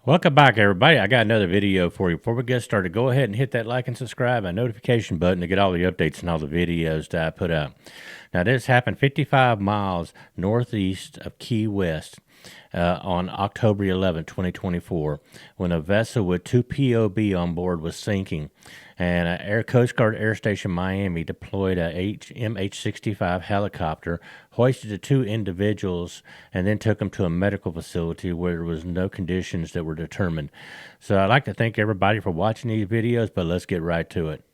Welcome back, everybody. I got another video for you. Before we get started, go ahead and hit that like and subscribe and notification button to get all the updates and all the videos that I put out. Now, this happened 55 miles northeast of Key West on October 11, 2024, when a vessel with two POB on board was sinking. And Coast Guard Air Station Miami deployed a MH-65 helicopter, hoisted the two individuals, and then took them to a medical facility where there was no conditions that were determined. So I'd like to thank everybody for watching these videos, but let's get right to it.